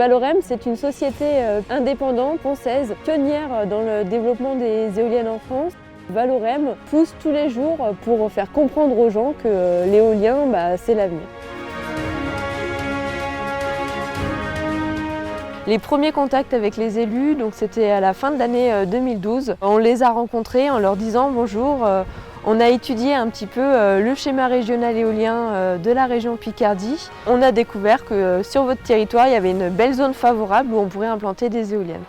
Valorem, c'est une société indépendante française, pionnière dans le développement des éoliennes en France. Valorem pousse tous les jours pour faire comprendre aux gens que l'éolien, c'est l'avenir. Les premiers contacts avec les élus, c'était à la fin de l'année 2012. On les a rencontrés en leur disant bonjour. On a étudié un petit peu le schéma régional éolien de la région Picardie. On a découvert que sur votre territoire, il y avait une belle zone favorable où on pourrait implanter des éoliennes.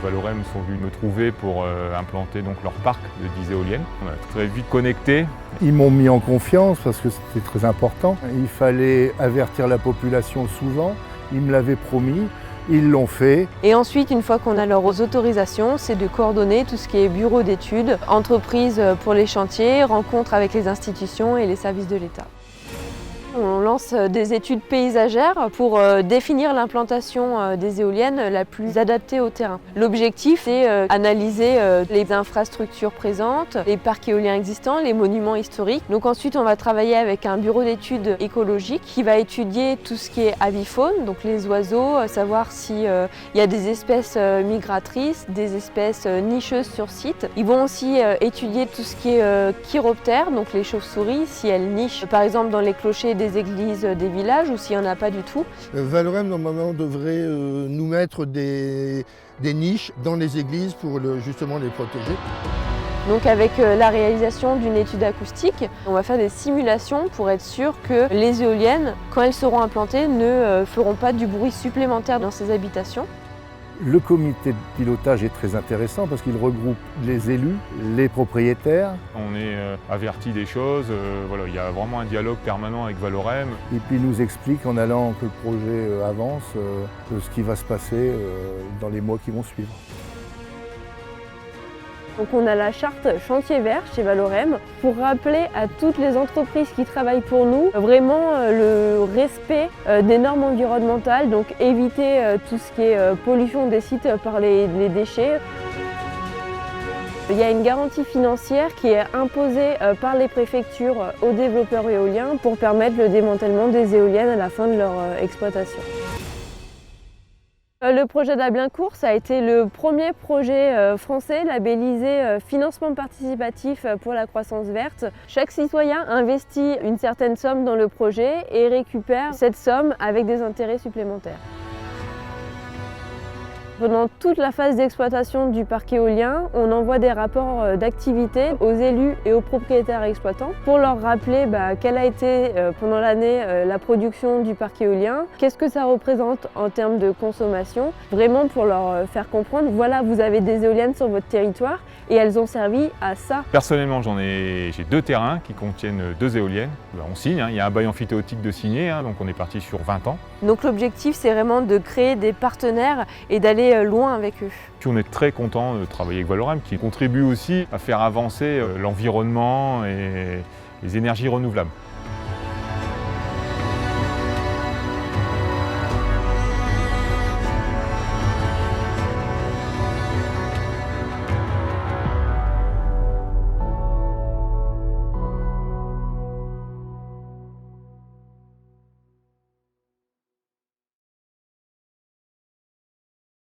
Valorem sont venus me trouver pour implanter leur parc de 10 éoliennes. On a très vite connecté. Ils m'ont mis en confiance parce que c'était très important. Il fallait avertir la population souvent, ils me l'avaient promis, ils l'ont fait. Et ensuite, une fois qu'on a leurs autorisations, c'est de coordonner tout ce qui est bureau d'études, entreprises pour les chantiers, rencontres avec les institutions et les services de l'État. On lance des études paysagères pour définir l'implantation des éoliennes la plus adaptée au terrain. L'objectif, c'est analyser les infrastructures présentes, les parcs éoliens existants, les monuments historiques. Donc ensuite, on va travailler avec un bureau d'études écologiques qui va étudier tout ce qui est avifaune, donc les oiseaux, savoir s'il y a des espèces migratrices, des espèces nicheuses sur site. Ils vont aussi étudier tout ce qui est chiroptère, donc les chauves-souris, si elles nichent par exemple dans les clochers des églises des villages ou s'il n'y en a pas du tout. Valorem normalement devrait nous mettre des niches dans les églises pour justement les protéger. Donc avec la réalisation d'une étude acoustique, on va faire des simulations pour être sûr que les éoliennes, quand elles seront implantées, ne feront pas du bruit supplémentaire dans ces habitations. Le comité de pilotage est très intéressant parce qu'il regroupe les élus, les propriétaires. On est averti des choses, il y a vraiment un dialogue permanent avec Valorem. Et puis il nous explique en allant que le projet avance, ce qui va se passer dans les mois qui vont suivre. Donc on a la charte chantier vert chez Valorem pour rappeler à toutes les entreprises qui travaillent pour nous vraiment le respect des normes environnementales, donc éviter tout ce qui est pollution des sites par les déchets. Il y a une garantie financière qui est imposée par les préfectures aux développeurs éoliens pour permettre le démantèlement des éoliennes à la fin de leur exploitation. Le projet d'Ablaincourt, ça a été le premier projet français labellisé financement participatif pour la croissance verte. Chaque citoyen investit une certaine somme dans le projet et récupère cette somme avec des intérêts supplémentaires. Pendant toute la phase d'exploitation du parc éolien, on envoie des rapports d'activité aux élus et aux propriétaires exploitants pour leur rappeler quelle a été pendant l'année la production du parc éolien, qu'est-ce que ça représente en termes de consommation, vraiment pour leur faire comprendre, voilà, vous avez des éoliennes sur votre territoire et elles ont servi à ça. Personnellement, j'ai 2 terrains qui contiennent 2 éoliennes. On signe, il y a un bail amphithéotique de signer, donc on est parti sur 20 ans. Donc l'objectif, c'est vraiment de créer des partenaires et d'aller loin avec eux. Puis on est très content de travailler avec Valorem qui contribue aussi à faire avancer l'environnement et les énergies renouvelables.